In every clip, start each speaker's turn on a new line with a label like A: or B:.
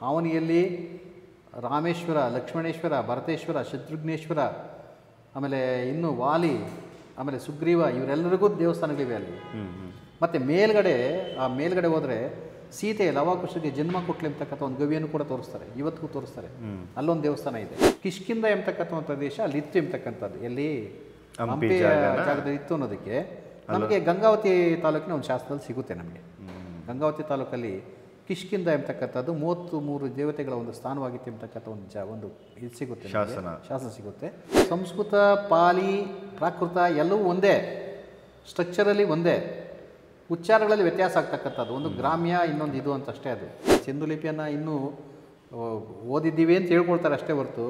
A: ಅವನಿಯಲ್ಲಿ ರಾಮೇಶ್ವರ, ಲಕ್ಷ್ಮಣೇಶ್ವರ, ಭರತೇಶ್ವರ, ಶತ್ರುಘ್ನೇಶ್ವರ, ಆಮೇಲೆ ಇನ್ನು ವಾಲಿ, ಆಮೇಲೆ ಸುಗ್ರೀವ, ಇವರೆಲ್ಲರಿಗೂ ದೇವಸ್ಥಾನಗಳಿವೆ ಅಲ್ಲಿ. ಮತ್ತು ಮೇಲ್ಗಡೆ ಹೋದರೆ ಸೀತೆ ಲವಾಕುಶರಿಗೆ ಜನ್ಮ ಕೊಟ್ಲಿ ಎಂಬತಕ್ಕಂಥ ಒಂದು ಗವಿಯನ್ನು ಕೂಡ ತೋರಿಸ್ತಾರೆ, ಇವತ್ತಿಗೂ ತೋರಿಸ್ತಾರೆ. ಅಲ್ಲೊಂದು ದೇವಸ್ಥಾನ ಇದೆ. ಕಿಷ್ಕಿಂದ ಎಂಬತಕ್ಕಂಥ ಒಂದು ಪ್ರದೇಶ ಅಲ್ಲಿ ಇತ್ತು ಎಂಬತಕ್ಕಂಥದ್ದು, ಎಲ್ಲಿ ಹಂಪಿ ಜಾಗದಲ್ಲಿ ಇತ್ತು ಅನ್ನೋದಕ್ಕೆ ನಮಗೆ ಗಂಗಾವತಿ ತಾಲೂಕಿನ ಒಂದು ಶಾಸನದಲ್ಲಿ ಸಿಗುತ್ತೆ. ನಮಗೆ ಗಂಗಾವತಿ ತಾಲೂಕಲ್ಲಿ ಕಿಷ್ಕಿಂದ ಎಂಬತಕ್ಕಂಥದ್ದು 33 ದೇವತೆಗಳ ಒಂದು ಸ್ಥಾನವಾಗಿತ್ತು ಎಂಬತಕ್ಕಂಥ ಒಂದು ಇದು ಸಿಗುತ್ತೆ, ಶಾಸನ ಸಿಗುತ್ತೆ. ಸಂಸ್ಕೃತ, ಪಾಲಿ, ಪ್ರಾಕೃತ ಎಲ್ಲವೂ ಒಂದೇ, ಸ್ಟ್ರಕ್ಚರಲ್ಲಿ ಒಂದೇ, ಉಚ್ಚಾರಗಳಲ್ಲಿ ವ್ಯತ್ಯಾಸ ಆಗ್ತಕ್ಕಂಥದ್ದು. ಒಂದು ಗ್ರಾಮ್ಯ, ಇನ್ನೊಂದು ಇದು ಅಂತ ಅಷ್ಟೇ. ಅದು ಸಿಂಧುಲಿಪಿಯನ್ನು ಇನ್ನೂ ಓದಿದ್ದೀವಿ ಅಂತ ಹೇಳ್ಕೊಳ್ತಾರೆ ಅಷ್ಟೇ ಹೊರತು,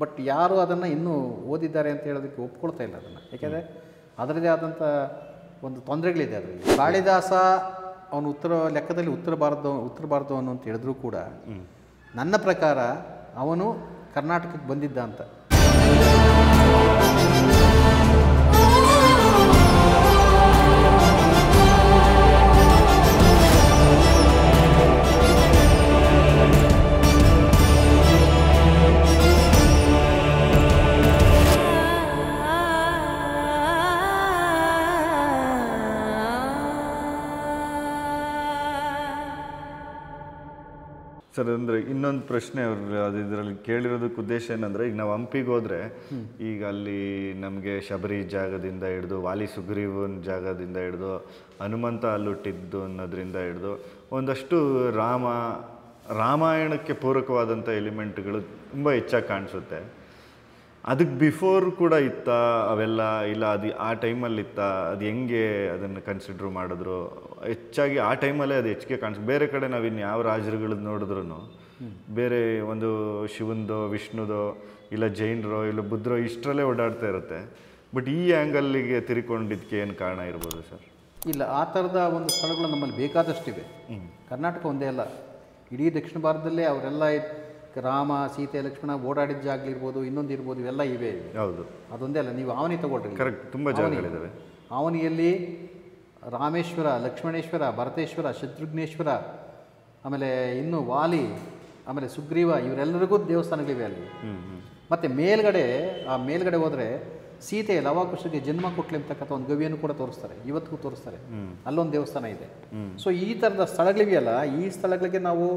A: ಬಟ್ ಯಾರು ಅದನ್ನು ಇನ್ನೂ ಓದಿದ್ದಾರೆ ಅಂತ ಹೇಳೋದಕ್ಕೆ ಒಪ್ಕೊಳ್ತಾ ಇಲ್ಲ ಅದನ್ನು. ಯಾಕೆಂದರೆ ಅದರದೇ ಆದಂಥ ಒಂದು ತೊಂದರೆಗಳಿದೆ ಅದರಲ್ಲಿ. ಕಾಳಿದಾಸ ಅವನು ಲೆಕ್ಕದಲ್ಲಿ ಉತ್ತರ ಭಾರತವನು ಅಂತ ಹೇಳಿದ್ರು ಕೂಡ ನನ್ನ ಪ್ರಕಾರ ಅವನು ಕರ್ನಾಟಕಕ್ಕೆ ಬಂದಿದ್ದ ಅಂತ.
B: ಸರ್, ಅಂದರೆ ಇನ್ನೊಂದು ಪ್ರಶ್ನೆ ಅದು ಇದರಲ್ಲಿ ಕೇಳಿರೋದಕ್ಕೆ ಉದ್ದೇಶ ಏನಂದರೆ, ಈಗ ನಾವು ಹಂಪಿಗೆ ಹೋದರೆ ಈಗ ಅಲ್ಲಿ ನಮಗೆ ಶಬರಿ ಜಾಗದಿಂದ ಹಿಡಿದು, ವಾಲಿ ಸುಗ್ರೀವನ ಜಾಗದಿಂದ ಹಿಡಿದು, ಹನುಮಂತ ಅಲ್ಲುಟ್ಟಿದ್ದು ಅನ್ನೋದ್ರಿಂದ ಹಿಡಿದು ಒಂದಷ್ಟು ರಾಮಾಯಣಕ್ಕೆ ಪೂರಕವಾದಂಥ ಎಲಿಮೆಂಟ್ಗಳು ತುಂಬ ಹೆಚ್ಚಾಗಿ ಕಾಣಿಸುತ್ತೆ. ಅದಕ್ಕೆ ಬಿಫೋರ್ ಕೂಡ ಇತ್ತ ಅವೆಲ್ಲ, ಇಲ್ಲ ಅದು ಆ ಟೈಮಲ್ಲಿ ಇತ್ತ, ಅದು ಹೆಂಗೆ ಅದನ್ನು ಕನ್ಸಿಡ್ರ್ ಮಾಡಿದ್ರು? ಹೆಚ್ಚಾಗಿ ಆ ಟೈಮಲ್ಲೇ ಅದು ಹೆಚ್ಚಿಗೆ ಕಾಣಿಸುತ್ತೆ. ಬೇರೆ ಕಡೆ ನಾವು ಇನ್ನು ಯಾವ ರಾಜರುಗಳದ್ದು ನೋಡಿದ್ರು ಬೇರೆ ಒಂದು ಶಿವಂದೋ, ವಿಷ್ಣುದೋ, ಇಲ್ಲ ಜೈನರೋ, ಇಲ್ಲ ಬುದ್ಧರೋ ಇಷ್ಟರಲ್ಲೇ ಓಡಾಡ್ತಾ ಇರುತ್ತೆ. ಬಟ್ ಈ ಆ್ಯಂಗಲ್ಲಿಗೆ ತಿರ್ಕೊಂಡಿದ್ದಕ್ಕೆ ಏನು ಕಾರಣ ಇರ್ಬೋದು ಸರ್?
A: ಇಲ್ಲ, ಆ ಥರದ ಒಂದು ಸ್ಥಳಗಳು ನಮ್ಮಲ್ಲಿ ಬೇಕಾದಷ್ಟಿವೆ. ಕರ್ನಾಟಕ ಒಂದೇ ಅಲ್ಲ, ಇಡೀ ದಕ್ಷಿಣ ಭಾರತದಲ್ಲೇ ಅವರೆಲ್ಲ ರಾಮ, ಸೀತೆ, ಲಕ್ಷ್ಮಣ ಓಡಾಡಿದ ಜಾಗಲಿರ್ಬೋದು, ಇನ್ನೊಂದು ಇರ್ಬೋದು, ಇವೆಲ್ಲ ಇವೆ.
B: ಹೌದು,
A: ಅದೊಂದೇ ಅಲ್ಲ. ನೀವು ಆವನಿ ತಗೊಳ್ರಿ,
B: ಕರೆಕ್ಟ್, ತುಂಬ ಜಾಗಗಳಿದ್ದಾವೆ.
A: ಆವನಿಯಲ್ಲಿ ರಾಮೇಶ್ವರ, ಲಕ್ಷ್ಮಣೇಶ್ವರ, ಭರತೇಶ್ವರ, ಶತ್ರುಘ್ನೇಶ್ವರ, ಆಮೇಲೆ ಇನ್ನು ವಾಲಿ, ಆಮೇಲೆ ಸುಗ್ರೀವ, ಇವರೆಲ್ಲರಿಗೂ ದೇವಸ್ಥಾನಗಳಿವೆ ಅಲ್ಲಿ. ಮತ್ತು ಮೇಲ್ಗಡೆ ಹೋದರೆ ಸೀತೆ ಲವಾಕುಶರಿಗೆ ಜನ್ಮ ಕೊಟ್ಲಿ ಎಂಬತಕ್ಕಂಥ ಒಂದು ಗವಿಯನ್ನು ಕೂಡ ತೋರಿಸ್ತಾರೆ, ಇವತ್ತಿಗೂ ತೋರಿಸ್ತಾರೆ. ಅಲ್ಲೊಂದು ದೇವಸ್ಥಾನ ಇದೆ. ಸೊ ಈ ಥರದ ಸ್ಥಳಗಳಿವೆಯಲ್ಲ, ಈ ಸ್ಥಳಗಳಿಗೆ ನಾವು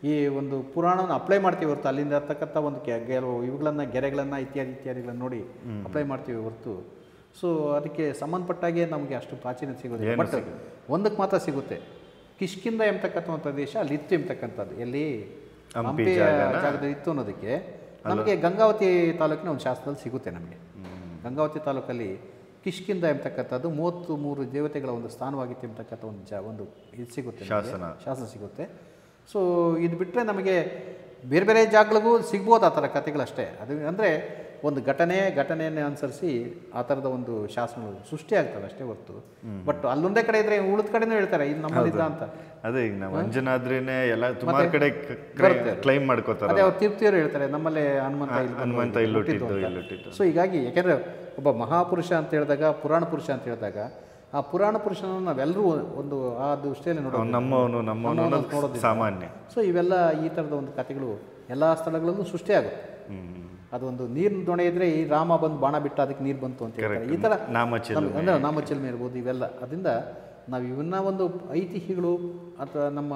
A: ಈ ಒಂದು ಪುರಾಣವನ್ನು ಅಪ್ಲೈ ಮಾಡ್ತೀವಿ ಹೊರತು, ಅಲ್ಲಿಂದ ಇರ್ತಕ್ಕಂಥ ಒಂದು ಇವುಗಳನ್ನು, ಗೆರೆಗಳನ್ನು, ಇತ್ಯಾದಿಗಳನ್ನು ನೋಡಿ ಅಪ್ಲೈ ಮಾಡ್ತೀವಿ ಹೊರತು. ಸೊ ಅದಕ್ಕೆ ಸಂಬಂಧಪಟ್ಟಾಗೆ ನಮಗೆ ಅಷ್ಟು ಪ್ರಾಚೀನತೆ ಸಿಗೋದಿಲ್ಲ. ಬಟ್ ಒಂದಕ್ಕೆ ಮಾತ್ರ ಸಿಗುತ್ತೆ, ಕಿಷ್ಕಿಂದ ಎಂಬತಕ್ಕಂಥ ಒಂದು ಪ್ರದೇಶ ಅಲ್ಲಿ ಇತ್ತು ಎಂಬತಕ್ಕಂಥದ್ದು, ಎಲ್ಲಿ ಹಂಪಿ ಜಾಗದಲ್ಲಿ ಇತ್ತು ಅನ್ನೋದಕ್ಕೆ ನಮಗೆ ಗಂಗಾವತಿ ತಾಲೂಕಿನ ಒಂದು ಶಾಸನದಲ್ಲಿ ಸಿಗುತ್ತೆ. ನಮಗೆ ಗಂಗಾವತಿ ತಾಲೂಕಲ್ಲಿ ಕಿಷ್ಕಿಂದ ಎಂಬತಕ್ಕಂಥದ್ದು 33 ದೇವತೆಗಳ ಒಂದು ಸ್ಥಾನವಾಗಿತ್ತು ಎಂಬತಕ್ಕಂಥ ಒಂದು ಇದು ಸಿಗುತ್ತೆ, ಶಾಸನ ಸಿಗುತ್ತೆ. ಸೊ ಇದು ಬಿಟ್ಟರೆ ನಮಗೆ ಬೇರೆ ಬೇರೆ ಜಾಗಗಳಿಗೂ ಸಿಗ್ಬೋದು ಆ ಥರ ಕಥೆಗಳಷ್ಟೇ. ಅದು ಅಂದರೆ ಒಂದು ಘಟನೆಯನ್ನು ಅನುಸರಿಸಿ ಆ ಥರದ ಒಂದು ಶಾಸನಗಳು ಸೃಷ್ಟಿ ಆಗ್ತವೆ ಅಷ್ಟೇ ಹೊರತು. ಬಟ್ ಅಲ್ಲೊಂದೇ ಕಡೆ ಇದ್ರೆ ಉಳಿದ ಕಡೆನೂ ಹೇಳ್ತಾರೆ ಇದು ನಮ್ಮಲ್ಲಿದ್ದ ಅಂತ.
B: ಅದೇ ಈಗ ನಾವು ಅಂಜನಾದ್ರಿನೇ ಎಲ್ಲ ಸುಮಾರು ಕಡೆ ಕ್ಲೈಮ್ ಮಾಡ್ಕೋತಾರೆ.
A: ಅದೇ ಅವ್ರು ತಿರುಪ್ತಿಯವರು ಹೇಳ್ತಾರೆ ನಮ್ಮಲ್ಲೇ ಹನುಮಂತ ಇಲ್ಲುಟ್ಟಿದ್ದು. ಸೊ ಹೀಗಾಗಿ ಯಾಕೆಂದರೆ ಒಬ್ಬ ಮಹಾಪುರುಷ ಅಂತ ಹೇಳಿದಾಗ, ಪುರಾಣ ಪುರುಷ ಅಂತ ಹೇಳಿದಾಗ, ಆ ಪುರಾಣ ಪುರುಷನನ್ನು ನಾವೆಲ್ಲರೂ ಒಂದು ಆ ದೃಷ್ಟಿಯಲ್ಲಿ
B: ನೋಡೋದು ಸಾಮಾನ್ಯ.
A: ಸೊ ಇವೆಲ್ಲ ಈ ಥರದ ಒಂದು ಕಥೆಗಳು ಎಲ್ಲ ಸ್ಥಳಗಳಲ್ಲೂ ಸೃಷ್ಟಿಯಾಗುತ್ತೆ. ಅದೊಂದು ನೀರಿನ ದೊಣೆ ಇದ್ದರೆ ಈ ರಾಮ ಬಂದು ಬಾಣ ಬಿಟ್ಟ ಅದಕ್ಕೆ ನೀರು ಬಂತು ಅಂತ ಹೇಳ್ತಾರೆ. ಈ ಥರ ಅಂದರೆ ನಾಮಚಿಲ್ಮೆ ಇರ್ಬೋದು, ಇವೆಲ್ಲ. ಅದರಿಂದ ನಾವು ಇವನ್ನ ಒಂದು ಐತಿಹ್ಯಗಳು ಅಥವಾ ನಮ್ಮ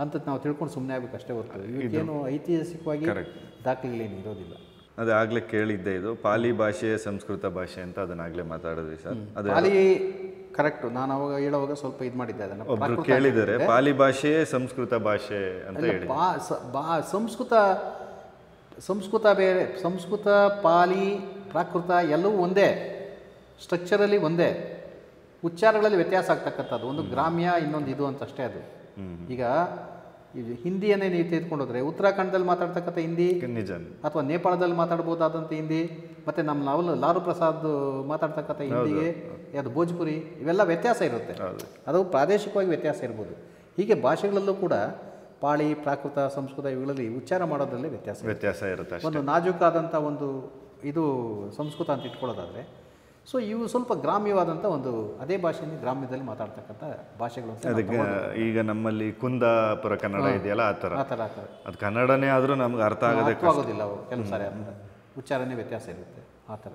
A: ಅಂತ ನಾವು ತಿಳ್ಕೊಂಡು ಸುಮ್ಮನೆ ಆಗಬೇಕು ಅಷ್ಟೇ ಹೊರತು ಇವಕ್ಕೇನು ಐತಿಹಾಸಿಕವಾಗಿ ದಾಖಲೆಗಳೇನು ಇರೋದಿಲ್ಲ.
B: ಅದೇ ಆಗಲೇ ಕೇಳಿದ್ದೆ, ಇದು ಪಾಲಿ ಭಾಷೆ, ಸಂಸ್ಕೃತ ಭಾಷೆ ಅಂತ ಅದನ್ನಾಗಲೇ ಮಾತಾಡಿದ್ವಿ ಸರ್. ಅದು
A: ಪಾಲಿ ಕರೆಕ್ಟು. ನಾನು ಅವಾಗ ಹೇಳುವಾಗ ಸ್ವಲ್ಪ ಇದು ಮಾಡಿದ್ದೆ, ಅದನ್ನು
B: ಒಬ್ರು ಕೇಳಿದ್ದಾರೆ ಪಾಲಿ ಭಾಷೆ ಸಂಸ್ಕೃತ ಭಾಷೆ ಅಂತ ಹೇಳಿ.
A: ಸಂಸ್ಕೃತ ಬೇರೆ, ಸಂಸ್ಕೃತ, ಪಾಲಿ, ಪ್ರಾಕೃತ ಎಲ್ಲವೂ ಒಂದೇ, ಸ್ಟ್ರಕ್ಚರಲ್ಲಿ ಒಂದೇ, ಉಚ್ಚಾರಗಳಲ್ಲಿ ವ್ಯತ್ಯಾಸ ಆಗ್ತಕ್ಕಂಥದ್ದು. ಒಂದು ಗ್ರಾಮ್ಯ, ಇನ್ನೊಂದು ಇದು ಅಂತ ಅಷ್ಟೇ. ಅದು ಈಗ ಹಿಂದಿಯನ್ನೇ ನೀವು ತೆಗೆದುಕೊಂಡೋದ್ರೆ ಉತ್ತರಾಖಂಡದಲ್ಲಿ ಮಾತಾಡ್ತಕ್ಕಂಥ ಹಿಂದಿ
B: ನಿಜ,
A: ಅಥವಾ ನೇಪಾಳದಲ್ಲಿ ಮಾತಾಡ್ಬೋದಾದಂಥ ಹಿಂದಿ, ಮತ್ತು ನಮ್ಮ ಲಾರು ಪ್ರಸಾದ್ ಮಾತಾಡ್ತಕ್ಕಂಥ ಹಿಂದಿಗೆ ಅದು ಭೋಜ್ಪುರಿ, ಇವೆಲ್ಲ ವ್ಯತ್ಯಾಸ ಇರುತ್ತೆ. ಅದು ಪ್ರಾದೇಶಿಕವಾಗಿ ವ್ಯತ್ಯಾಸ ಇರ್ಬೋದು. ಹೀಗೆ ಭಾಷೆಗಳಲ್ಲೂ ಕೂಡ ಪಾಳಿ, ಪ್ರಾಕೃತ, ಸಂಸ್ಕೃತ ಇವುಗಳಲ್ಲಿ ಉಚ್ಚಾರ ಮಾಡೋದ್ರಲ್ಲಿ ವ್ಯತ್ಯಾಸ
B: ಇರುತ್ತೆ.
A: ಒಂದು ನಾಜೂಕಾದಂಥ ಒಂದು ಇದು ಸಂಸ್ಕೃತ ಅಂತ ಇಟ್ಕೊಳ್ಳೋದಾದರೆ, ಸೊ ಇವು ಸ್ವಲ್ಪ ಗ್ರಾಮ್ಯವಾದಂಥ ಒಂದು ಅದೇ ಭಾಷೆಯಲ್ಲಿ ಗ್ರಾಮ್ಯದಲ್ಲಿ ಮಾತಾಡ್ತಕ್ಕಂಥ ಭಾಷೆಗಳು ಅಂತ
B: ಅದಕ್ಕೆ ಈಗ ನಮ್ಮಲ್ಲಿ ಕುಂದಾಪುರ ಕನ್ನಡ ಇದೆಯಲ್ಲ ಆ ಥರ
A: ಆ ಥರ
B: ಅದು ಕನ್ನಡನೇ ಆದರೂ ನಮ್ಗೆ ಅರ್ಥ ಆಗೋದೇ
A: ಆಗೋದಿಲ್ಲ ಅವು ಕೆಲವು ಸಾರಿ ಉಚ್ಚಾರಣೆ ವ್ಯತ್ಯಾಸ ಇರುತ್ತೆ ಆ ಥರ.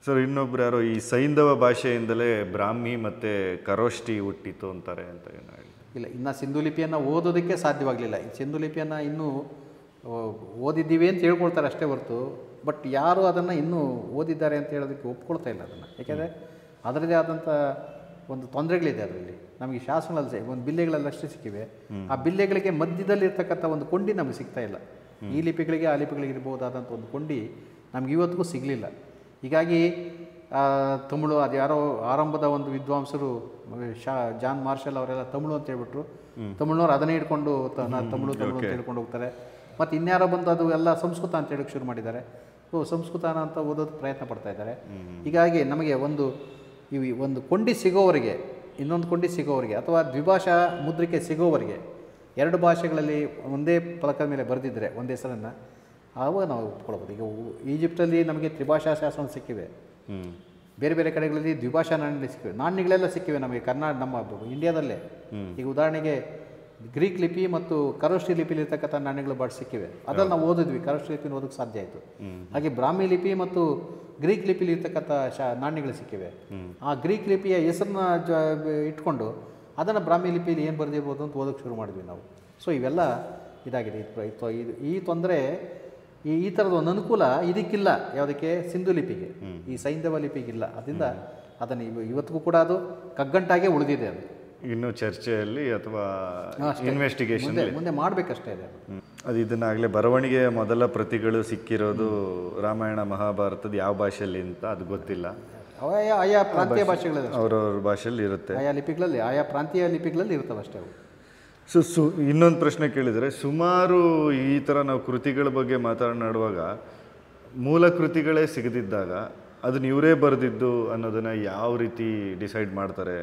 B: ಸರ್ ಇನ್ನೊಬ್ರು ಯಾರೋ ಈ ಸೈಂಧವ ಭಾಷೆಯಿಂದಲೇ ಬ್ರಾಹ್ಮಿ ಮತ್ತು ಕರೋಷ್ಟಿ ಹುಟ್ಟಿತು ಅಂತಾರೆ ಅಂತ ಏನು ಹೇಳಿ?
A: ಇಲ್ಲ, ಇನ್ನು ಸಿಂಧು ಲಿಪಿಯನ್ನು ಓದೋದಕ್ಕೆ ಸಾಧ್ಯವಾಗಲಿಲ್ಲ. ಈ ಸಿಂಧು ಲಿಪಿಯನ್ನು ಇನ್ನೂ ಓದಿದ್ದೀವಿ ಅಂತ ಹೇಳ್ಕೊಳ್ತಾರೆ ಅಷ್ಟೇ ಹೊರತು, ಬಟ್ ಯಾರು ಅದನ್ನು ಇನ್ನೂ ಓದಿದ್ದಾರೆ ಅಂತ ಹೇಳೋದಕ್ಕೆ ಒಪ್ಕೊಳ್ತಾ ಇಲ್ಲ ಅದನ್ನು. ಯಾಕೆಂದರೆ ಅದರದೇ ಆದಂಥ ಒಂದು ತೊಂದರೆಗಳಿದೆ ಅದರಲ್ಲಿ. ನಮಗೆ ಶಾಸನಗಳಲ್ಲಿ ಒಂದು ಬಿಲ್ಲೆಗಳೆಲ್ಲ ಅಷ್ಟೇ ಸಿಕ್ಕಿವೆ. ಆ ಬಿಲ್ಲೆಗಳಿಗೆ ಮಧ್ಯದಲ್ಲಿ ಇರ್ತಕ್ಕಂಥ ಒಂದು ಕೊಂಡಿ ನಮಗೆ ಸಿಗ್ತಾ ಇಲ್ಲ. ಈ ಲಿಪಿಗಳಿಗೆ ಆ ಲಿಪಿಗಳಿಗೆ ಇರ್ಬೋದಾದಂಥ ಒಂದು ಕೊಂಡಿ ನಮ್ಗೆ ಇವತ್ತಿಗೂ ಸಿಗಲಿಲ್ಲ. ಹೀಗಾಗಿ ತಮಿಳು ಅದು ಯಾರೋ ಆರಂಭದ ಒಂದು ವಿದ್ವಾಂಸರು ಜಾನ್ ಮಾರ್ಷಲ್ ಅವರೆಲ್ಲ ತಮಿಳು ಅಂತ ಹೇಳ್ಬಿಟ್ರು. ತಮಿಳ್ನವ್ರು ಅದನ್ನೇ ಹಿಡ್ಕೊಂಡು ತಮಿಳು ಅಂತ ಹೇಳ್ಕೊಂಡು ಹೋಗ್ತಾರೆ. ಮತ್ತು ಇನ್ಯಾರೋ ಬಂದು ಅದು ಎಲ್ಲ ಸಂಸ್ಕೃತ ಅಂತ ಹೇಳೋಕ್ಕೆ ಶುರು ಮಾಡಿದ್ದಾರೆ. ಸಂಸ್ಕೃತನ ಅಂತ ಓದೋದಕ್ಕೆ ಪ್ರಯತ್ನ ಪಡ್ತಾ ಇದ್ದಾರೆ. ಹೀಗಾಗಿ ನಮಗೆ ಒಂದು ಕೊಂಡಿ ಸಿಗೋವರೆಗೆ, ಇನ್ನೊಂದು ಕೊಂಡಿ ಸಿಗೋವರೆಗೆ, ಅಥವಾ ದ್ವಿಭಾಷಾ ಮುದ್ರಿಕೆ ಸಿಗೋವರೆಗೆ, ಎರಡು ಭಾಷೆಗಳಲ್ಲಿ ಒಂದೇ ಫಲಕದ ಮೇಲೆ ಬರೆದಿದ್ದರೆ ಒಂದೇ ಹೆಸರನ್ನು, ಆವಾಗ ನಾವು ಒಪ್ಕೊಳ್ಬೋದು. ಈಗ ಈಜಿಪ್ಟಲ್ಲಿ ನಮಗೆ ತ್ರಿಭಾಷಾ ಶಾಸನ ಸಿಕ್ಕಿವೆ, ಬೇರೆ ಬೇರೆ ಕಡೆಗಳಲ್ಲಿ ದ್ವಿಭಾಷಾ ನಾಣ್ಯಗಳು ಸಿಕ್ಕಿವೆ, ನಾಣ್ಯಗಳೆಲ್ಲ ಸಿಕ್ಕಿವೆ ನಮಗೆ ನಮ್ಮ ಇಂಡಿಯಾದಲ್ಲೇ. ಈಗ ಉದಾಹರಣೆಗೆ ಗ್ರೀಕ್ ಲಿಪಿ ಮತ್ತು ಕರೋಷ್ಟಿ ಲಿಪಿಲಿರ್ತಕ್ಕಂಥ ನಾಣ್ಯಗಳು ಭಾಳ ಸಿಕ್ಕಿವೆ. ಅದನ್ನು ನಾವು ಓದಿದ್ವಿ, ಕರೋಷ್ಟಿ ಲಿಪಿನ ಓದೋಕ್ಕೆ ಸಾಧ್ಯ ಆಯಿತು. ಹಾಗೆ ಬ್ರಾಹ್ಮಿ ಲಿಪಿ ಮತ್ತು ಗ್ರೀಕ್ ಲಿಪಿಲಿರ್ತಕ್ಕಂಥ ನಾಣ್ಯಗಳು ಸಿಕ್ಕಿವೆ. ಆ ಗ್ರೀಕ್ ಲಿಪಿಯ ಹೆಸರನ್ನ ಇಟ್ಕೊಂಡು ಅದನ್ನು ಬ್ರಾಹ್ಮಿ ಲಿಪಿಯಲ್ಲಿ ಏನು ಬರೆದಿರ್ಬೋದು ಅಂತ ಓದೋಕ್ಕೆ ಶುರು ಮಾಡಿದ್ವಿ ನಾವು. ಸೊ ಇವೆಲ್ಲ ಇದಾಗಿದೆ. ಈ ತೊಂದರೆ, ಈ ಥರದ ಒಂದು ಅನುಕೂಲ ಇದಕ್ಕಿಲ್ಲ. ಯಾವುದಕ್ಕೆ? ಸಿಂಧು ಲಿಪಿಗೆ, ಈ ಸೈಂಧವ ಲಿಪಿಗಿಲ್ಲ. ಅದರಿಂದ ಅದನ್ನು ಇವತ್ತಿಗೂ ಕೂಡ ಅದು ಕಗ್ಗಂಟಾಗೆ ಉಳಿದಿದೆ. ಅದು
B: ಇನ್ನೂ ಚರ್ಚೆಯಲ್ಲಿ ಅಥವಾ ಇನ್ವೆಸ್ಟಿಗೇಷನ್
A: ಮುಂದೆ ಮಾಡಬೇಕಷ್ಟೇ ಇದೆ.
B: ಅದು ಇದನ್ನಾಗಲೇ ಬರವಣಿಗೆಯ ಮೊದಲ ಪ್ರತಿಗಳು ಸಿಕ್ಕಿರೋದು ರಾಮಾಯಣ ಮಹಾಭಾರತದ ಯಾವ ಭಾಷೆಯಲ್ಲಿ ಅಂತ ಅದು ಗೊತ್ತಿಲ್ಲ.
A: ಆಯಾ ಪ್ರಾಂತೀಯ ಭಾಷೆಗಳಲ್ಲಿ
B: ಅವ್ರವ್ರ ಭಾಷೆಯಲ್ಲಿ ಇರುತ್ತೆ.
A: ಆಯಾ ಲಿಪಿಗಳಲ್ಲಿ, ಆಯಾ ಪ್ರಾಂತೀಯ ಲಿಪಿಗಳಲ್ಲಿ ಇರ್ತವೆ ಅಷ್ಟೇ ಅವು.
B: ಇನ್ನೊಂದು ಪ್ರಶ್ನೆ ಕೇಳಿದರೆ, ಸುಮಾರು ಈ ಥರ ನಾವು ಕೃತಿಗಳ ಬಗ್ಗೆ ಮಾತನಾಡುವಾಗ ಮೂಲ ಕೃತಿಗಳೇ ಸಿಗದಿದ್ದಾಗ ಅದನ್ನ ಇವರೇ ಬರೆದಿದ್ದು ಅನ್ನೋದನ್ನು ಯಾವ ರೀತಿ ಡಿಸೈಡ್ ಮಾಡ್ತಾರೆ?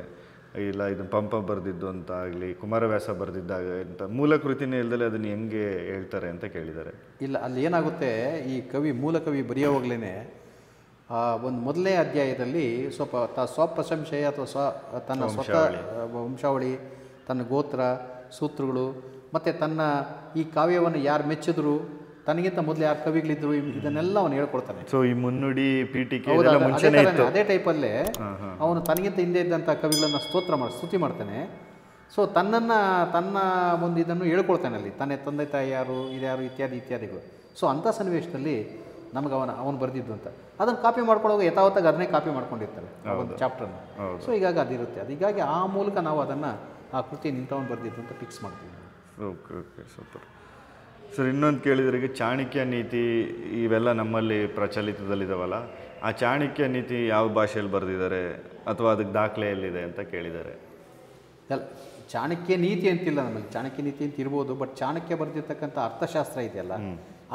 B: ಇಲ್ಲ ಇದನ್ನು ಪಂಪ ಬರೆದಿದ್ದು ಅಂತ ಆಗಲಿ, ಕುಮಾರವ್ಯಾಸ ಬರೆದಿದ್ದಾಗ ಅಂತ ಮೂಲ ಕೃತಿನೇ ಇಲ್ಲದೆ ಅದನ್ನು ಹೆಂಗೆ ಹೇಳ್ತಾರೆ ಅಂತ ಕೇಳಿದ್ದಾರೆ.
A: ಇಲ್ಲ, ಅಲ್ಲಿ ಏನಾಗುತ್ತೆ, ಈ ಮೂಲ ಕವಿ ಬರೆಯೋವಾಗಲೇ ಒಂದು ಮೊದಲನೇ ಅಧ್ಯಾಯದಲ್ಲಿ ಸ್ವಲ್ಪ ಸ್ವಪ್ರಶಂಸೆ ಅಥವಾ ತನ್ನ ಸ್ವತಃ ವಂಶಾವಳಿ, ತನ್ನ ಗೋತ್ರ, ಸೂತ್ರಗಳು, ಮತ್ತು ತನ್ನ ಈ ಕಾವ್ಯವನ್ನು ಯಾರು ಮೆಚ್ಚಿದ್ರು, ತನಗಿಂತ ಮೊದಲು ಯಾರು ಕವಿಗಳಿದ್ರು, ಇದನ್ನೆಲ್ಲ ಅವನು ಹೇಳ್ಕೊಡ್ತಾನೆ.
B: ಸೊ ಈ ಮುನ್ನುಡಿ, ಪೀಠಿಕೆ
A: ಅದೇ ಟೈಪಲ್ಲೇ ಅವನು ತನಗಿಂತ ಹಿಂದೆ ಇದ್ದಂಥ ಕವಿಗಳನ್ನು ಸ್ತುತಿ ಮಾಡ್ತಾನೆ. ಸೊ ತನ್ನ ಒಂದು ಇದನ್ನು ಹೇಳ್ಕೊಳ್ತಾನೆ ಅಲ್ಲಿ, ತಂದೆ ತಾಯಿ ಯಾರು, ಇದ್ಯಾರು, ಇತ್ಯಾದಿಗಳು. ಸೊ ಅಂಥ ಸನ್ನಿವೇಶದಲ್ಲಿ ನಮಗೆ ಅವನು ಬರೆದಿದ್ದು ಅಂತ ಅದನ್ನು ಕಾಪಿ ಮಾಡ್ಕೊಳ್ಳೋವಾಗ ಯಥಾವತ್ತಾಗಿ ಅದನ್ನೇ ಕಾಪಿ ಮಾಡ್ಕೊಂಡಿರ್ತಾರೆ ಒಂದು ಚಾಪ್ಟರ್ನ. ಸೊ ಹೀಗಾಗಿ ಅದಿರುತ್ತೆ. ಹೀಗಾಗಿ ಆ ಮೂಲಕ ನಾವು ಅದನ್ನು ಆ ಕೃತಿ ನಿಂತವನು ಬರೆದಿದ್ದು ಅಂತ ಫಿಕ್ಸ್ ಮಾಡ್ತೀವಿ.
B: Okay okay, super. ಸರ್ ಇನ್ನೊಂದು ಕೇಳಿದರೆ, ಈಗ ಚಾಣಕ್ಯ ನೀತಿ ಇವೆಲ್ಲ ನಮ್ಮಲ್ಲಿ ಪ್ರಚಲಿತದಲ್ಲಿದ್ದಾವಲ್ಲ, ಆ ಚಾಣಕ್ಯ ನೀತಿ ಯಾವ ಭಾಷೆಯಲ್ಲಿ ಬರೆದಿದ್ದಾರೆ ಅಥವಾ ಅದಕ್ಕೆ ದಾಖಲೆಯಲ್ಲಿದೆ ಅಂತ ಕೇಳಿದ್ದಾರೆ.
A: ಅಲ್ಲ, ಚಾಣಕ್ಯ ನೀತಿ ಅಂತಿಲ್ಲ ನಮ್ಮಲ್ಲಿ. ಚಾಣಕ್ಯ ನೀತಿ ಅಂತ ಇರ್ಬೋದು, ಬಟ್ ಚಾಣಕ್ಯ ಬರೆದಿರ್ತಕ್ಕಂಥ ಅರ್ಥಶಾಸ್ತ್ರ ಇದೆಯಲ್ಲ,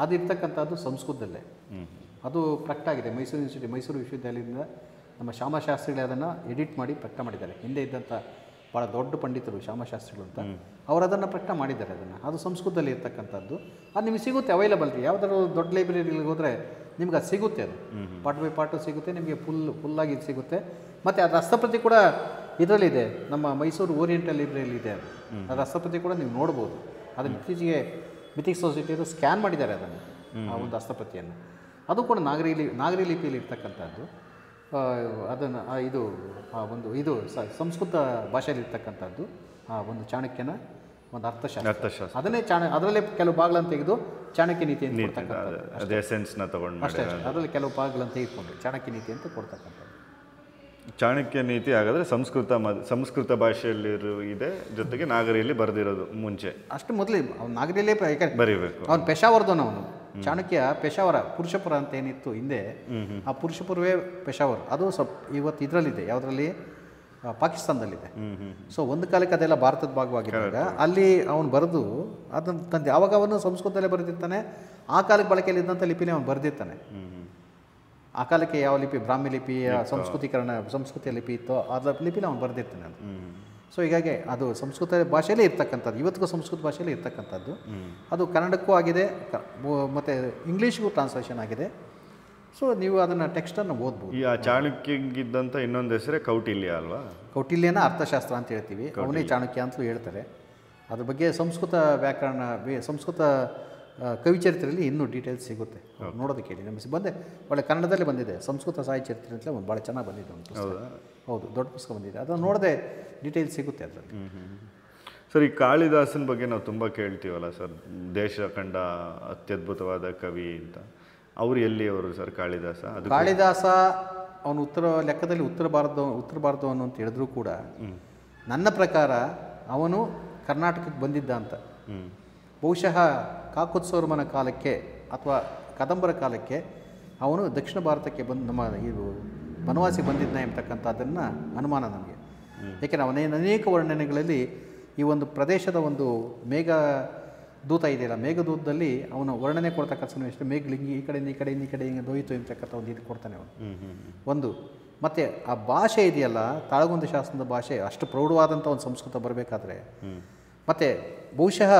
A: ಅದು ಇರ್ತಕ್ಕಂಥದ್ದು ಸಂಸ್ಕೃತದಲ್ಲೇ. ಅದು ಪ್ರಕಟ ಆಗಿದೆ ಮೈಸೂರು ವಿಶ್ವವಿದ್ಯಾಲಯದಿಂದ. ನಮ್ಮ ಶ್ಯಾಮಶಾಸ್ತ್ರಿಗಳೇ ಅದನ್ನು ಎಡಿಟ್ ಮಾಡಿ ಪ್ರಕಟ ಮಾಡಿದ್ದಾರೆ. ಹಿಂದೆ ಇದ್ದಂಥ ಭಾಳ ದೊಡ್ಡ ಪಂಡಿತರು ಶ್ಯಾಮಶಾಸ್ತ್ರಿಗಳು ಅಂತ, ಅವರು ಅದನ್ನು ಪ್ರಕಟ ಮಾಡಿದ್ದಾರೆ. ಅದು ಸಂಸ್ಕೃತದಲ್ಲಿ ಇರ್ತಕ್ಕಂಥದ್ದು. ಅದು ನಿಮಗೆ ಸಿಗುತ್ತೆ, ಅವೈಲಬಲ್ ರೀ. ಯಾವುದಾದ್ರು ದೊಡ್ಡ ಲೈಬ್ರರಿಗಳಿಗೆ ಹೋದರೆ ನಿಮ್ಗೆ ಅದು ಸಿಗುತ್ತೆ. ಅದು ಪಾರ್ಟ್ ಬೈ ಪಾರ್ಟು ಸಿಗುತ್ತೆ ನಿಮಗೆ, ಫುಲ್ಲಾಗಿ ಸಿಗುತ್ತೆ. ಮತ್ತು ಅದರ ಹಸ್ತಪ್ರತಿ ಕೂಡ ಇದರಲ್ಲಿದೆ, ನಮ್ಮ ಮೈಸೂರು ಓರಿಯೆಂಟಲ್ ಲೈಬ್ರರಿಯಲ್ಲಿ ಇದೆ. ಅದರ ಹಸ್ತಪ್ರತಿ ಕೂಡ ನೀವು ನೋಡ್ಬೋದು. ಅದನ್ನು ಇತ್ತೀಚೆಗೆ ಮಿಥಿಕ್ಸ್ ಸೊಸೈಟಿಯವರು ಸ್ಕ್ಯಾನ್ ಮಾಡಿದ್ದಾರೆ ಅದನ್ನು, ಆ ಒಂದು ಹಸ್ತಪ್ರತಿಯನ್ನು. ಅದು ಕೂಡ ನಾಗರಿ ಲಿಪಿಯಲ್ಲಿ ಇರ್ತಕ್ಕಂಥದ್ದು. ಅದನ್ನು ಇದು ಸಂಸ್ಕೃತ ಭಾಷೆಯಲ್ಲಿ ಇರ್ತಕ್ಕಂಥದ್ದು. ಒಂದು ಚಾಣಕ್ಯನ ಒಂದು ಅರ್ಥಶಾಸ್ತ್ರ. ಅದನ್ನೇ ಅದರಲ್ಲೇ ಕೆಲವು ಭಾಗಗಳನ್ನು ತೆಗೆದು ಚಾಣಕ್ಯ ನೀತಿ ಅಂತ ಕೊಡ್ತಕ್ಕಂಥದ್ದು. ಅಷ್ಟೇ, ಅದರಲ್ಲಿ ಕೆಲವು ಭಾಗಗಳನ್ನು ತೆಗೆದುಕೊಂಡು ಚಾಣಕ್ಯ ನೀತಿ ಅಂತ ಕೊಡ್ತಕ್ಕಂಥದ್ದು.
B: ಚಾಣಕ್ಯ ನೀತಿ ಹಾಗಾದರೆ ಸಂಸ್ಕೃತ ಭಾಷೆಯಲ್ಲಿರೋ ಇದೆ, ಜೊತೆಗೆ ನಾಗರಿಯಲ್ಲಿ ಬರೆದಿರೋದು ಮುಂಚೆ.
A: ಅಷ್ಟು ಮೊದಲೇ ಅವ್ನು ನಾಗರಿಯಲ್ಲೇ
B: ಬರೀಬೇಕು.
A: ಅವ್ನು ಪೆಶಾವರ್ದವನು. ಅವನು ಚಾಣಕ್ಯ ಪೆಶಾವರ, ಪುರುಷಪುರ ಅಂತ ಏನಿತ್ತು ಹಿಂದೆ, ಆ ಪುರುಷಪುರವೇ ಪೆಶಾವರ್. ಅದು ಇವತ್ತು ಇದರಲ್ಲಿದೆ, ಯಾವುದರಲ್ಲಿ? ಪಾಕಿಸ್ತಾನದಲ್ಲಿದೆ. ಸೊ ಒಂದು ಕಾಲಕ್ಕೆ ಅದೆಲ್ಲ ಭಾರತದ ಭಾಗವಾಗಿದ್ದಾಗ ಅಲ್ಲಿ ಅವನು ಬರೆದು ಅದನ್ನು ತಂದೆ, ಆವಾಗ ಅವನು ಸಂಸ್ಕೃತದಲ್ಲೇ ಬರೆದಿರ್ತಾನೆ. ಆ ಕಾಲಕ್ಕೆ ಬಳಕೆಯಲ್ಲಿದ್ದಂಥ ಲಿಪಿನೇ ಅವನು ಬರೆದಿರ್ತಾನೆ. ಆ ಕಾಲಕ್ಕೆ ಯಾವ ಲಿಪಿ, ಬ್ರಾಹ್ಮಿ ಲಿಪಿಯ ಸಂಸ್ಕೃತಿಯ ಲಿಪಿ ಇತ್ತೋ ಅದರ ಲಿಪಿನ ಅವನು ಬರೆದಿರ್ತಾನೆ ಅದು. ಸೊ ಹೀಗಾಗಿ ಅದು ಸಂಸ್ಕೃತ ಭಾಷೆಯಲ್ಲೇ ಇರ್ತಕ್ಕಂಥದ್ದು, ಇವತ್ತಿಗೂ ಸಂಸ್ಕೃತ ಭಾಷೆಯಲ್ಲೇ ಇರ್ತಕ್ಕಂಥದ್ದು. ಅದು ಕನ್ನಡಕ್ಕೂ ಆಗಿದೆ ಮತ್ತು ಇಂಗ್ಲೀಷ್ಗೂ ಟ್ರಾನ್ಸ್ಲೇಷನ್ ಆಗಿದೆ. ಸೊ ನೀವು ಅದನ್ನು ಟೆಕ್ಸ್ಟನ್ನು ಓದ್ಬೋದು.
B: ಈ ಆ ಚಾಣಕ್ಯಗಿದ್ದಂಥ ಇನ್ನೊಂದು ಹೆಸರೇ ಕೌಟಿಲ್ಯ ಅಲ್ವಾ?
A: ಕೌಟಿಲ್ಯನ ಅರ್ಥಶಾಸ್ತ್ರ ಅಂತ ಹೇಳ್ತೀವಿ, ಅವನೇ ಚಾಣಕ್ಯ ಅಂತಲೂ ಹೇಳ್ತಾರೆ. ಅದ್ರ ಬಗ್ಗೆ ಸಂಸ್ಕೃತ ವ್ಯಾಕರಣ, ಸಂಸ್ಕೃತ ಕವಿಚರಿತ್ರೆಯಲ್ಲಿ ಇನ್ನೂ ಡೀಟೇಲ್ಸ್ ಸಿಗುತ್ತೆ, ನೋಡೋದಕ್ಕೆ ಹೇಳಿ. ನಮಗೆ ಬಂದೆ ಒಳ್ಳೆ ಕನ್ನಡದಲ್ಲೇ ಬಂದಿದೆ, ಸಂಸ್ಕೃತ ಸಾಹಿತ್ಯ ಚರಿತ್ರೆ ಅಂತಲೇ ಒಂದು ಭಾಳ ಚೆನ್ನಾಗಿ ಬಂದಿದೆ ಒಂದು ಪುಸ್ತಕ. ಹೌದು, ದೊಡ್ಡ ಪುಸ್ತಕ ಬಂದಿದೆ, ಅದನ್ನು ನೋಡದೆ ಡೀಟೇಲ್ಸ್ ಸಿಗುತ್ತೆ ಅದರಲ್ಲಿ.
B: ಸರ್, ಈ ಕಾಳಿದಾಸನ ಬಗ್ಗೆ ನಾವು ತುಂಬ ಕೇಳ್ತೀವಲ್ಲ ಸರ್, ದೇಶ ಕಂಡ ಅತ್ಯದ್ಭುತವಾದ ಕವಿ ಅಂತ. ಅವರು ಎಲ್ಲಿಯವರು ಸರ್ ಕಾಳಿದಾಸ? ಅದು
A: ಕಾಳಿದಾಸ ಅವನು ಲೆಕ್ಕದಲ್ಲಿ ಉತ್ತರ ಭಾರತವನು ಅಂತ ಹೇಳಿದ್ರು ಕೂಡ ನನ್ನ ಪ್ರಕಾರ ಅವನು ಕರ್ನಾಟಕಕ್ಕೆ ಬಂದಿದ್ದ ಅಂತ. ಬಹುಶಃ ಕಾಕೋತ್ಸವರ್ಮನ ಕಾಲಕ್ಕೆ ಅಥವಾ ಕದಂಬರ ಕಾಲಕ್ಕೆ ಅವನು ದಕ್ಷಿಣ ಭಾರತಕ್ಕೆ ನಮ್ಮ ಇದು ಬನವಾಸಿ ಬಂದಿದ್ದ ಎಂಬತಕ್ಕಂಥದ್ದನ್ನು ಅನುಮಾನ ನಮಗೆ. ಏಕೆಂದರೆ ಅವನ ಅನೇಕ ವರ್ಣನೆಗಳಲ್ಲಿ ಈ ಒಂದು ಪ್ರದೇಶದ ಒಂದು ಮೇಘ ದೂತ ಇದೆಯಲ್ಲ, ಮೇಘದೂತದಲ್ಲಿ ಅವನು ವರ್ಣನೆ ಕೊಡ್ತಕ್ಕಂಥ ಸನ್ನಿವೇಶ, ಮೇಘಲಿಂಗಿ ಈ ಕಡೆಯಿಂದ ಈ ಕಡೆ ಹಿಂಗೆ ದೊಯ್ತು ಅಂತಕ್ಕಂಥ ಒಂದು ಇದು ಕೊಡ್ತಾನೆ ಅವನು ಒಂದು. ಮತ್ತು ಆ ಭಾಷೆ ಇದೆಯಲ್ಲ, ತಾಳಗುಂದ ಶಾಸನದ ಭಾಷೆ ಅಷ್ಟು ಪ್ರೌಢವಾದಂಥ ಒಂದು ಸಂಸ್ಕೃತ ಬರಬೇಕಾದ್ರೆ, ಮತ್ತು ಬಹುಶಃ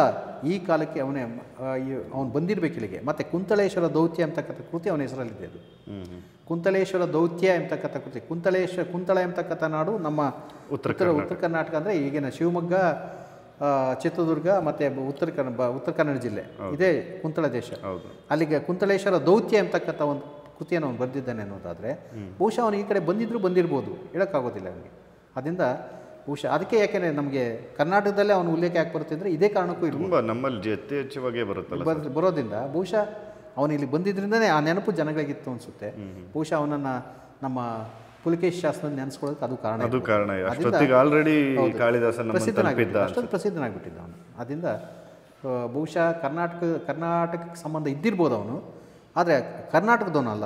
A: ಈ ಕಾಲಕ್ಕೆ ಅವನು ಬಂದಿರಬೇಕು ಇಲ್ಲಿಗೆ. ಮತ್ತು ಕುಂತಳೇಶ್ವರ ದೌತ್ಯ ಅಂತಕ್ಕಂಥ ಕೃತಿ ಅವನ ಹೆಸರಲ್ಲಿದೆ. ಅದು ಕುಂತಳೇಶ್ವರ ದೌತ್ಯ ಎಂಬತಕ್ಕಂಥ ಕೃತಿ. ಕುಂತಳ ಎಂಬತಕ್ಕಂಥ ನಾಡು ನಮ್ಮ ಉತ್ತರ ಕರ್ನಾಟಕ, ಅಂದರೆ ಈಗಿನ ಶಿವಮೊಗ್ಗ, ಚಿತ್ರದುರ್ಗ ಮತ್ತು ಉತ್ತರ ಕನ್ನಡ ಜಿಲ್ಲೆ, ಇದೇ ಕುಂತಳ ದೇಶ. ಅಲ್ಲಿಗೆ ಕುಂತಳೇಶ್ವರ ದೌತ್ಯ ಎಂಬತಕ್ಕಂಥ ಒಂದು ಕೃತಿಯನ್ನು ಅವನು ಬರೆದಿದ್ದಾನೆ ಅನ್ನೋದಾದರೆ ಬಹುಶಃ ಅವನು ಈ ಕಡೆ ಬಂದಿರ್ಬೋದು, ಹೇಳೋಕ್ಕಾಗೋದಿಲ್ಲ ಅವನಿಗೆ. ಅದರಿಂದ ಬಹುಶಃ ಅದಕ್ಕೆ, ಯಾಕೆಂದರೆ ನಮಗೆ ಕರ್ನಾಟಕದಲ್ಲೇ ಅವನು ಉಲ್ಲೇಖ ಯಾಕೆ ಬರುತ್ತೆ ಅಂದರೆ ಇದೇ ಕಾರಣಕ್ಕೂ
B: ತುಂಬ ನಮ್ಮಲ್ಲಿ ಯಥೇಚ್ಛವಾಗಿ
A: ಬರೋದ್ರಿಂದ ಬಹುಶಃ ಅವನು ಇಲ್ಲಿ ಬಂದಿದ್ದರಿಂದನೇ ಆ ನೆನಪು ಜನಗಳಿಗಿತ್ತು ಅನಿಸುತ್ತೆ. ಬಹುಶಃ ಅವನನ್ನು ನಮ್ಮ ಪುಲಿಕೇಶಿ ಶಾಸ್ತ್ರದಲ್ಲಿ ನೆನೆಸ್ಕೊಳ್ಳೋದಕ್ಕೆ ಅದು ಕಾರಣ.
B: ಆಲ್ರೆಡಿ
A: ಅಷ್ಟೊಂದು ಪ್ರಸಿದ್ಧನಾಗ್ಬಿಟ್ಟಿದ್ದ ಅವನು. ಅದರಿಂದ ಬಹುಶಃ ಕರ್ನಾಟಕಕ್ಕೆ ಸಂಬಂಧ ಇದ್ದಿರ್ಬೋದು ಅವನು, ಆದರೆ ಕರ್ನಾಟಕದವನು ಅಲ್ಲ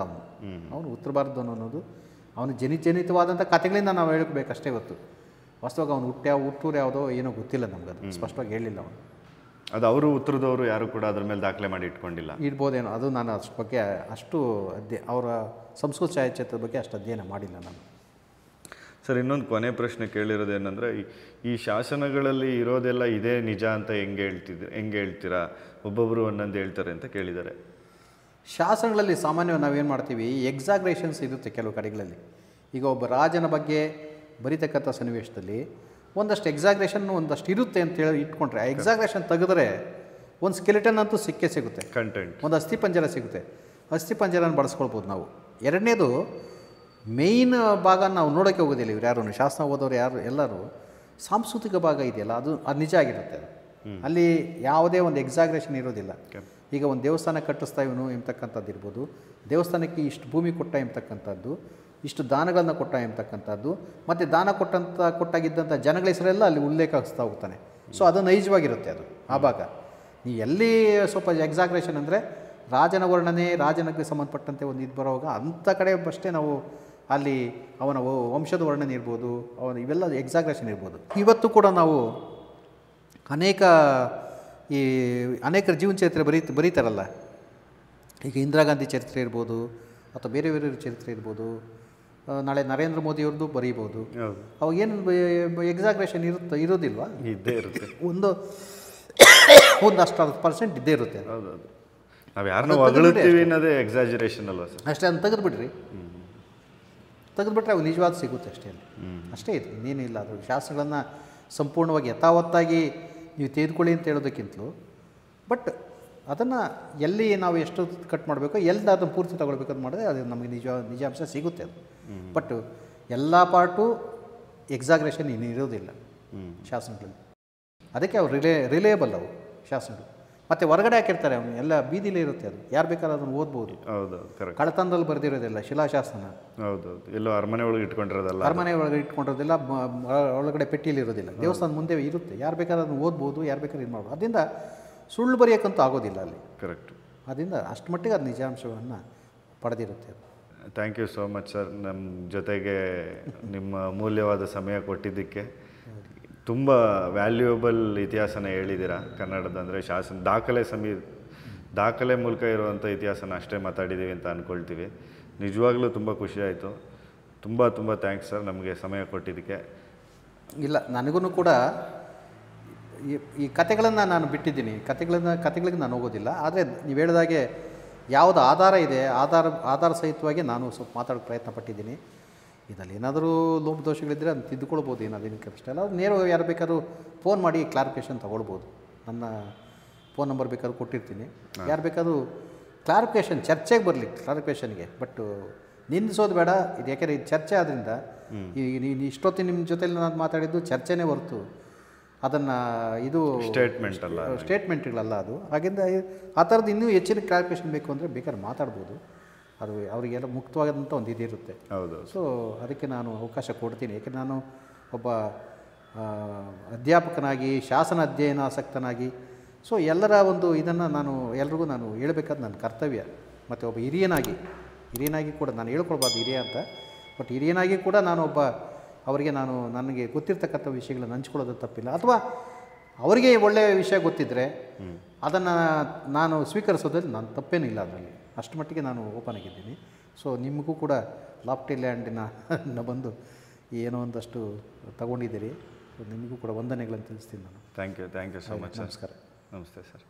A: ಅವನು ಉತ್ತರ ಭಾರತದವನು ಅನ್ನೋದು ಅವನು ಜನಿತವಾದಂಥ ಕಥೆಗಳಿಂದ ನಾವು ಹೇಳ್ಬೇಕಷ್ಟೇ ಹೊತ್ತು. ವಾಸ್ತವಾಗ ಅವನು ಹುಟ್ಟೂರು ಯಾವುದೋ ಏನೋ ಗೊತ್ತಿಲ್ಲ ನಮ್ಗೆ, ಅದು ಸ್ಪಷ್ಟವಾಗಿ ಹೇಳಿಲ್ಲ ಅವನು.
B: ಅದು ಅವರು ಉತ್ತರದವರು ಯಾರು ಕೂಡ ಅದ್ರ ಮೇಲೆ ದಾಖಲೆ ಮಾಡಿ ಇಟ್ಕೊಂಡಿಲ್ಲ.
A: ಇರ್ಬೋದೇನೋ, ಅದು ನಾನು ಅದ್ರ ಬಗ್ಗೆ ಅವರ ಸಂಸ್ಕೃತ ಸಾಹಿತ್ಯದ ಬಗ್ಗೆ ಅಷ್ಟು ಅಧ್ಯಯನ ಮಾಡಿಲ್ಲ ನಾನು.
B: ಸರ್, ಇನ್ನೊಂದು ಕೊನೆ ಪ್ರಶ್ನೆ ಕೇಳಿರೋದೇನೆಂದರೆ, ಈ ಶಾಸನಗಳಲ್ಲಿ ಇರೋದೆಲ್ಲ ಇದೇ ನಿಜ ಅಂತ ಹೆಂಗೆ ಹೇಳ್ತೀರಾ? ಒಬ್ಬೊಬ್ಬರು ಒಂದೊಂದು ಹೇಳ್ತಾರೆ ಅಂತ ಕೇಳಿದ್ದಾರೆ.
A: ಶಾಸನಗಳಲ್ಲಿ ಸಾಮಾನ್ಯವಾಗಿ ನಾವೇನು ಮಾಡ್ತೀವಿ, ಎಕ್ಸಾಗ್ರೇಷನ್ಸ್ ಇರುತ್ತೆ ಕೆಲವು ಕಡೆಗಳಲ್ಲಿ. ಈಗ ಒಬ್ಬ ರಾಜನ ಬಗ್ಗೆ ಬರೀತಕ್ಕಂಥ ಸನ್ನಿವೇಶದಲ್ಲಿ ಒಂದಷ್ಟು ಎಕ್ಸಾಗ್ರೇಷನ್ ಒಂದಷ್ಟು ಇರುತ್ತೆ ಅಂತೇಳಿ ಇಟ್ಕೊಂಡ್ರೆ, ಆ ಎಕ್ಸಾಗ್ರೇಷನ್ ತೆಗೆದ್ರೆ ಒಂದು ಸ್ಕೆಲಿಟನ್ ಅಂತೂ ಸಿಗುತ್ತೆ,
B: ಕಂಟೆಂಟ್,
A: ಒಂದು ಅಸ್ಥಿಪಂಜರ ಸಿಗುತ್ತೆ. ಅಸ್ಥಿಪಂಜರನ ಬಳಸ್ಕೊಳ್ಬೋದು ನಾವು. ಎರಡನೇದು, ಮೇಯ್ನ್ ಭಾಗ ನಾವು ನೋಡೋಕ್ಕೆ ಹೋಗೋದಿಲ್ಲ ಇವ್ರು ಯಾರು, ಶಾಸನ ಓದೋರು ಯಾರು ಎಲ್ಲರೂ ಸಾಂಸ್ಕೃತಿಕ ಭಾಗ ಇದೆಯಲ್ಲ, ಅದು ನಿಜ ಆಗಿರುತ್ತೆ. ಅಲ್ಲಿ ಯಾವುದೇ ಒಂದು ಎಕ್ಸಾಗ್ರೇಷನ್ ಇರೋದಿಲ್ಲ. ಈಗ ಒಂದು ದೇವಸ್ಥಾನ ಕಟ್ಟಿಸ್ತಾ ಇವನು ಎಂಬತಕ್ಕಂಥದ್ದು ಇರ್ಬೋದು, ದೇವಸ್ಥಾನಕ್ಕೆ ಇಷ್ಟು ಭೂಮಿ ಕೊಟ್ಟ ಎಂಬತಕ್ಕಂಥದ್ದು, ಇಷ್ಟು ದಾನಗಳನ್ನು ಕೊಟ್ಟ ಎಂಬತಕ್ಕಂಥದ್ದು, ಮತ್ತು ದಾನ ಕೊಟ್ಟಾಗಿದ್ದಂಥ ಜನಗಳ ಹೆಸರೆಲ್ಲ ಅಲ್ಲಿ ಉಲ್ಲೇಖಿಸ್ತಾ ಹೋಗ್ತಾನೆ. ಸೊ ಅದು ನೈಜವಾಗಿರುತ್ತೆ ಅದು ಆ ಭಾಗ. ನೀವು ಎಲ್ಲಿ ಸ್ವಲ್ಪ ಎಕ್ಸಾಗ್ರೇಷನ್ ಅಂದರೆ ರಾಜನ ವರ್ಣನೆ, ರಾಜನಿಗೆ ಸಂಬಂಧಪಟ್ಟಂತೆ ಒಂದು ಇದು ಬರೋವಾಗ ಅಂಥ ಕಡೆ ಅಷ್ಟೇ ನಾವು ಅಲ್ಲಿ ಅವನ ವಂಶದ ವರ್ಣನೆ ಇರ್ಬೋದು, ಇವೆಲ್ಲ ಎಕ್ಸಾಗ್ರೇಷನ್ ಇರ್ಬೋದು. ಇವತ್ತು ಕೂಡ ನಾವು ಅನೇಕರ ಜೀವನ ಚರಿತ್ರೆ ಬರೀತಾರಲ್ಲ, ಈಗ ಇಂದಿರಾ ಗಾಂಧಿ ಚರಿತ್ರೆ ಇರ್ಬೋದು ಅಥವಾ ಬೇರೆ ಬೇರೆ ಚರಿತ್ರೆ ಇರ್ಬೋದು, ನಾಳೆ ನರೇಂದ್ರ ಮೋದಿಯವ್ರದ್ದು ಬರೀಬೋದು. ಅವಾಗ ಏನು ಎಕ್ಸಾಗ್ರೇಷನ್ ಇರೋದಿಲ್ವಾ?
B: ಇದ್ದೇ ಇರುತ್ತೆ,
A: ಒಂದು 10% ಇದ್ದೇ ಇರುತ್ತೆ.
B: ನಾವು ಯಾರನ್ನ ಹೊಗಳುತ್ತೀವಿ ಅನ್ನೋದೇ ಎಕ್ಸಾಜರೇಷನ್ ಅಲ್ವಾ ಸರ್?
A: ಅಷ್ಟೇ, ಅದನ್ನು ತೆಗೆದುಬಿಟ್ರೆ ಅವು ನಿಜವಾದ ಸಿಗುತ್ತೆ ಅಷ್ಟೇ. ಅಷ್ಟೇ ಇದೆ, ಇನ್ನೇನಿಲ್ಲ. ಅದು ಶಾಸ್ತ್ರಗಳನ್ನು ಸಂಪೂರ್ಣವಾಗಿ ಯಥಾವತ್ತಾಗಿ ನೀವು ತೆಗೆದುಕೊಳ್ಳಿ ಅಂತ ಹೇಳೋದಕ್ಕಿಂತಲೂ, ಬಟ್ ಅದನ್ನು ಎಲ್ಲಿ ನಾವು ಎಷ್ಟು ಕಟ್ ಮಾಡಬೇಕು, ಎಲ್ಲಿ ಅದನ್ನು ಪೂರ್ತಿ ತಗೊಳ್ಬೇಕು ಅಂತ ಮಾಡಿದ್ರೆ ಅದು ನಮಗೆ ನಿಜಾಂಶ ಸಿಗುತ್ತೆ. ಅದು ಬಟ್ ಎಲ್ಲ ಪಾರ್ಟು ಎಕ್ಸಾಗ್ರೇಷನ್ ಇರೋದಿಲ್ಲ ಶಾಸನಗಳಲ್ಲಿ. ಅದಕ್ಕೆ ಅವು ರಿಲೇಯಬಲ್ ಅವು ಶಾಸನಗಳು. ಮತ್ತು ಹೊರಗಡೆ ಹಾಕಿರ್ತಾರೆ ಅವನು, ಎಲ್ಲ ಬೀದಿಲೇ ಇರುತ್ತೆ, ಅದು ಯಾರು ಬೇಕಾದ್ರೂ ಅದನ್ನು ಓದ್ಬೋದು. ಕಳತನದಲ್ಲಿ ಬರೆದಿರೋದಿಲ್ಲ ಶಿಲಾಶಾಸನ.
B: ಹೌದೌದು, ಎಲ್ಲೋ ಅರಮನೆ ಒಳಗೆ ಇಟ್ಕೊಂಡಿರೋದಲ್ಲ,
A: ಅರಮನೆ ಒಳಗೆ ಇಟ್ಕೊಂಡಿರೋದಿಲ್ಲ, ಒಳಗಡೆ ಪೆಟ್ಟಿಯಲ್ಲಿ ಇರೋದಿಲ್ಲ, ದೇವಸ್ಥಾನ ಮುಂದೆ ಇರುತ್ತೆ, ಯಾರು ಬೇಕಾದ್ರೂ ಅದನ್ನು ಓದ್ಬೋದು, ಯಾರು ಬೇಕಾದ್ರೂ ಇದು ಮಾಡ್ಬೋದು. ಅದರಿಂದ ಸುಳ್ಳು ಬರೆಯೋಕ್ಕಂತೂ ಆಗೋದಿಲ್ಲ ಅಲ್ಲಿ.
B: ಕರೆಕ್ಟ್.
A: ಅದರಿಂದ ಅಷ್ಟು ಮಟ್ಟಿಗೆ ಅದು ನಿಜಾಂಶವನ್ನು ಪಡೆದಿರುತ್ತೆ.
B: Thank you so much sir, ನಮ್ಮ ಜೊತೆಗೆ ನಿಮ್ಮ ಅಮೂಲ್ಯವಾದ ಸಮಯ ಕೊಟ್ಟಿದ್ದಕ್ಕೆ. ತುಂಬ ವ್ಯಾಲ್ಯೂಯಬಲ್ ಇತಿಹಾಸನ ಹೇಳಿದ್ದೀರಾ ಕನ್ನಡದ. ಅಂದರೆ ದಾಖಲೆ ಮೂಲಕ ಇರುವಂಥ ಇತಿಹಾಸನ ಅಷ್ಟೇ ಮಾತಾಡಿದ್ದೀವಿ ಅಂತ ಅಂದ್ಕೊಳ್ತೀವಿ. ನಿಜವಾಗ್ಲೂ ತುಂಬ ಖುಷಿಯಾಯಿತು. ತುಂಬ ಥ್ಯಾಂಕ್ಸ್ ಸರ್, ನಮಗೆ ಸಮಯ ಕೊಟ್ಟಿದ್ದಕ್ಕೆ.
A: ಇಲ್ಲ, ನನಗೂ ಕೂಡ ಈ ಕತೆಗಳನ್ನು ನಾನು ಬಿಟ್ಟಿದ್ದೀನಿ, ಕತೆಗಳಿಗೆ ನಾನು ಹೋಗೋದಿಲ್ಲ. ಆದರೆ ನೀವು ಹೇಳಿದಾಗೆ ಯಾವುದು ಆಧಾರ ಇದೆ ಆಧಾರ ಸಹಿತವಾಗಿ ನಾನು ಸ್ವಲ್ಪ ಮಾತಾಡೋಕ್ಕೆ ಪ್ರಯತ್ನ ಪಟ್ಟಿದ್ದೀನಿ. ಇದರಲ್ಲಿ ಏನಾದರೂ ಲೋಪದೋಷಗಳಿದ್ದರೆ ಅದನ್ನು ತಿದ್ದುಕೊಳ್ಬೋದು, ಏನಾದೇನಕ್ಕೆ ಅಷ್ಟೇ ಅಲ್ಲ. ಅದು ನೇರವಾಗಿ ಯಾರು ಬೇಕಾದ್ರೂ ಫೋನ್ ಮಾಡಿ ಕ್ಲಾರಿಫಿಕೇಷನ್ ತೊಗೊಳ್ಬೋದು. ನನ್ನ ಫೋನ್ ನಂಬರ್ ಬೇಕಾದ್ರೂ ಕೊಟ್ಟಿರ್ತೀನಿ. ಯಾರು ಬೇಕಾದ್ರೂ ಕ್ಲಾರಿಫಿಕೇಷನ್ ಚರ್ಚೆಗೆ ಬರಲಿ, ಕ್ಲಾರಿಫಿಕೇಷನ್ಗೆ. ಬಟ್ ನಿಲ್ಲಿಸೋದು ಬೇಡ. ಇದು ಯಾಕೆಂದರೆ ಇದು ಚರ್ಚೆ ಆದ್ದರಿಂದ ಈಗ ನೀನು ಇಷ್ಟೊತ್ತಿನ ನಿಮ್ಮ ಜೊತೆಲಿ ನಾನು ಮಾತಾಡಿದ್ದು ಚರ್ಚೆನೇ ಹೊರತು ಅದನ್ನು ಇದು ಸ್ಟೇಟ್ಮೆಂಟ್ಗಳಲ್ಲ ಅದು. ಹಾಗಿಂದ ಆ ಥರದ್ದು ಇನ್ನೂ ಹೆಚ್ಚಿನ ಕ್ಲಾರಿಫಿಕೇಷನ್ ಬೇಕು ಅಂದರೆ ಬೇಕಾದ್ರೆ ಮಾತಾಡ್ಬೋದು. ಅದು ಅವರಿಗೆಲ್ಲ ಮುಕ್ತವಾದಂಥ ಒಂದು ಇದಿರುತ್ತೆ.
B: ಹೌದು.
A: ಸೊ ಅದಕ್ಕೆ ನಾನು ಅವಕಾಶ ಕೊಡ್ತೀನಿ. ಯಾಕೆಂದರೆ ನಾನು ಒಬ್ಬ ಅಧ್ಯಾಪಕನಾಗಿ, ಶಾಸನ ಅಧ್ಯಯನಾಸಕ್ತನಾಗಿ, ಸೊ ಎಲ್ಲರ ಒಂದು ಇದನ್ನು ನಾನು ಎಲ್ರಿಗೂ ನಾನು ಹೇಳ್ಬೇಕಾದ ನನ್ನ ಕರ್ತವ್ಯ. ಮತ್ತು ಒಬ್ಬ ಹಿರಿಯನಾಗಿ ಕೂಡ ನಾನು ಹೇಳ್ಕೊಳ್ಬಾರ್ದು ಹಿರಿಯ ಅಂತ, ಬಟ್ ಹಿರಿಯನಾಗಿ ಕೂಡ ನಾನು ಒಬ್ಬ ಅವರಿಗೆ ನನಗೆ ಗೊತ್ತಿರ್ತಕ್ಕಂಥ ವಿಷಯಗಳನ್ನು ಹಂಚ್ಕೊಳ್ಳೋದು ತಪ್ಪಿಲ್ಲ. ಅಥವಾ ಅವರಿಗೆ ಒಳ್ಳೆಯ ವಿಷಯ ಗೊತ್ತಿದ್ದರೆ ಅದನ್ನು ನಾನು ಸ್ವೀಕರಿಸೋದ್ರಲ್ಲಿ ನಾನು ತಪ್ಪೇನಿಲ್ಲ. ಅದರಲ್ಲಿ ಅಷ್ಟು ಮಟ್ಟಿಗೆ ನಾನು ಓಪನ್ ಆಗಿದ್ದೀನಿ. ಸೊ ನಿಮಗೂ ಕೂಡ ಲಾಫ್ಟಿ ಲ್ಯಾಂಡಿನ ಬಂದು ಏನೋ ಒಂದಷ್ಟು ತಗೊಂಡಿದ್ದೀರಿ. ಸೊ ನಿಮಗೂ ಕೂಡ ವಂದನೆಗಳನ್ನು ತಿಳಿಸ್ತೀನಿ ನಾನು.
B: Thank you so much.
A: ನಮಸ್ಕಾರ.
B: ನಮಸ್ತೆ ಸರ್.